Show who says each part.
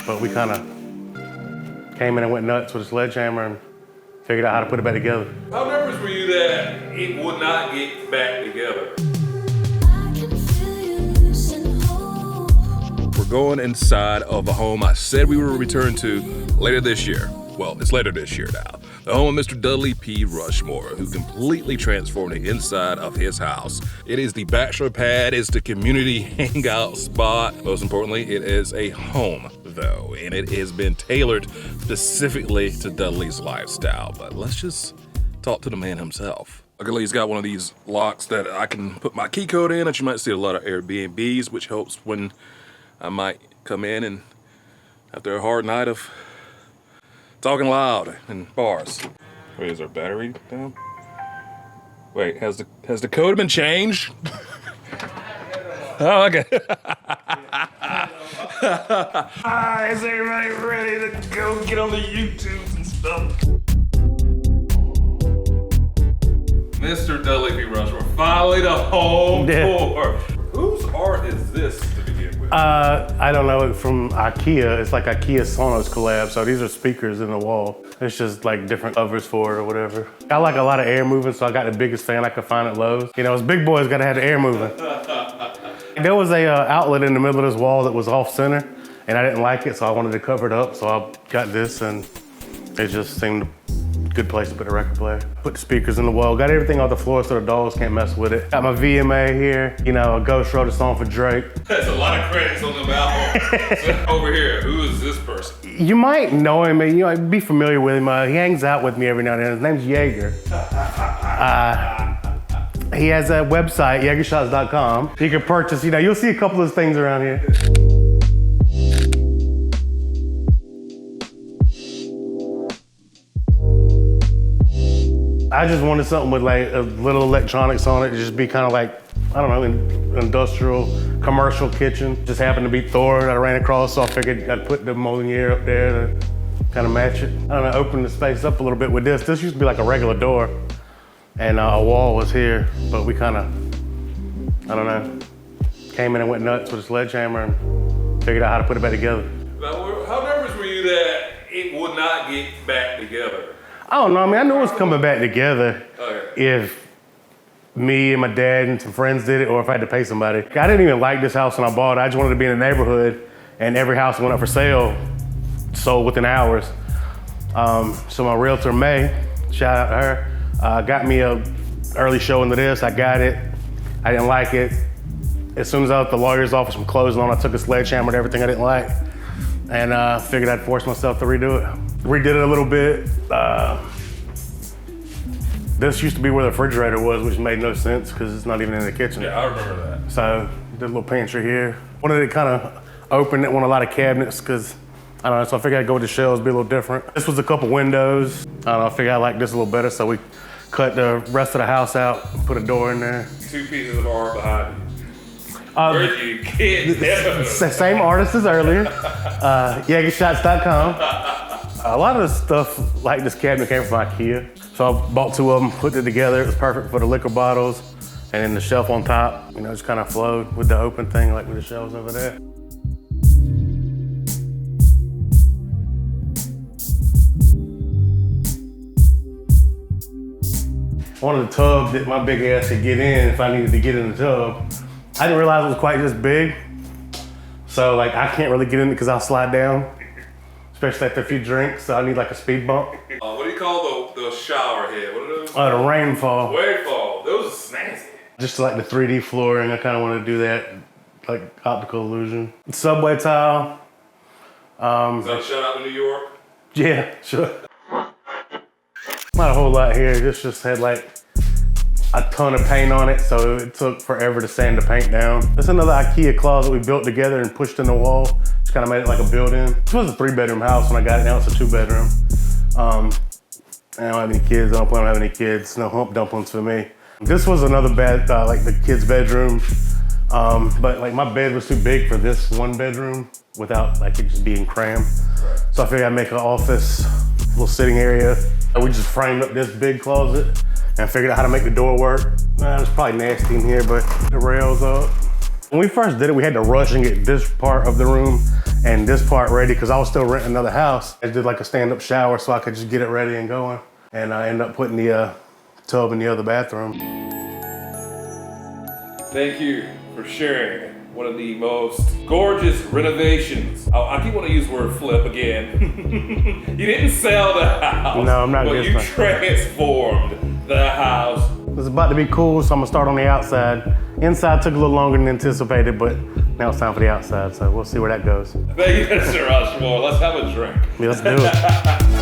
Speaker 1: but we kind of came in and went nuts with a sledgehammer and figured out how to put it back together.
Speaker 2: How nervous were you that it would not get back together? We're going inside of a home I said we would return to later this year. Well, it's later this year now. The home of Mr. Dudley P. Rushmore, who completely transformed the inside of his house. It is the bachelor pad, it's the community hangout spot. Most importantly, it is a home, though, and it has been tailored specifically to Dudley's lifestyle. But let's just talk to the man himself. Luckily, he's got one of these locks that I can put my key code in, that you might see a lot of Airbnbs, which helps when I might come in and after a hard night of talking loud in bars. Wait, is our battery down? Wait, has the code been changed? Oh, okay. Is everybody ready to go get on the YouTubes and stuff? Mr. Dudley P. Rushmore, finally the home tour. Whose art is this to begin with?
Speaker 1: I don't know, from IKEA. It's like IKEA Sonos collab, so these are speakers in the wall. It's just like different covers for it or whatever. I like a lot of air moving, so I got the biggest fan I could find at Lowe's. You know, as big boys gotta have the air moving. There was a outlet in the middle of this wall that was off center, and I didn't like it, so I wanted to cover it up, so I got this, and it just seemed a good place to put a record player. Put the speakers in the wall, got everything off the floor so the dogs can't mess with it. Got my VMA here, you know, a Ghost wrote a song for Drake.
Speaker 2: That's a lot of credits on the album. So over here, who is this person?
Speaker 1: You might know him, you know, be familiar with him. He hangs out with me every now and then. His name's Yeager. He has a website, YeagerShots.com. You can purchase, you know, you'll see a couple of things around here. I just wanted something with like a little electronics on it to just be kind of like, I don't know, industrial, commercial kitchen. Just happened to be Thor that I ran across, so I figured I'd put the Moliere up there to kind of match it. I don't know, open the space up a little bit with this. This used to be like a regular door, and a wall was here, but we kind of, I don't know, came in and went nuts with a sledgehammer and figured out how to put it back together.
Speaker 2: Now, how nervous were you that it would not get back together?
Speaker 1: I don't know, I mean, I knew it was coming back together if me and my dad and some friends did it, or if I had to pay somebody. I didn't even like this house when I bought it. I just wanted to be in the neighborhood, and every house went up for sale, sold within hours. So my realtor, May, shout out to her, got me a early show into this. I got it, I didn't like it. As soon as I was at the lawyer's office from closing on, I took a sledgehammer to everything I didn't like, and figured I'd force myself to redo it. Redid it a little bit. This used to be where the refrigerator was, which made no sense because it's not even in the kitchen.
Speaker 2: Yeah, I remember that.
Speaker 1: So did a little pantry here. Wanted it kind of open, it wanted a lot of cabinets because, I don't know, so I figured I'd go with the shelves, be a little different. This was a couple windows. I don't know, I figured I liked this a little better, so we cut the rest of the house out and put a door in there.
Speaker 2: 2 pieces of art behind you. Where'd you get that?
Speaker 1: Same artist as earlier, YeagerShots.com. A lot of the stuff, like this cabinet, came from IKEA. So I bought 2 of them, put it together. It was perfect for the liquor bottles. And then the shelf on top, you know, just kind of flowed with the open thing, like with the shelves over there. I wanted a tub that my big ass could get in if I needed to get in the tub. I didn't realize it was quite this big. So like, I can't really get in it because I'll slide down, especially after a few drinks, so I need like a speed bump.
Speaker 2: What do you call the shower head? What are those?
Speaker 1: The rainfall.
Speaker 2: Rainfall, those are nasty.
Speaker 1: Just like the 3D flooring, I kind of want to do that, like optical illusion. Subway tile.
Speaker 2: So shout out to New York?
Speaker 1: Yeah, sure. Not a whole lot here, this just had like a ton of paint on it, so it took forever to sand the paint down. That's another IKEA closet we built together and pushed in the wall. Just kind of made it like a built-in. This was a 3-bedroom house when I got it, now it's a 2-bedroom. I don't have any kids, I don't plan on having any kids. No hump dumplings for me. This was another bed, like the kids' bedroom. But like my bed was too big for this 1 bedroom without like it just being crammed. So I figured I'd make an office, little sitting area. We just framed up this big closet and figured out how to make the door work. It's probably nasty in here, but the rails up. When we first did it, we had to rush and get this part of the room and this part ready because I was still renting another house. I did like a stand-up shower so I could just get it ready and going. And I ended up putting the tub in the other bathroom.
Speaker 2: Thank you for sharing one of the most gorgeous renovations. I keep wanting to use the word flip again. You didn't sell the house.
Speaker 1: No, I'm not
Speaker 2: but you transformed the house.
Speaker 1: It's about to be cool, so I'm gonna start on the outside. Inside took a little longer than anticipated, but now it's time for the outside, so we'll see where that goes.
Speaker 2: Thank you, Mr. Rushmore. Let's have a drink.
Speaker 1: Yeah, let's do it.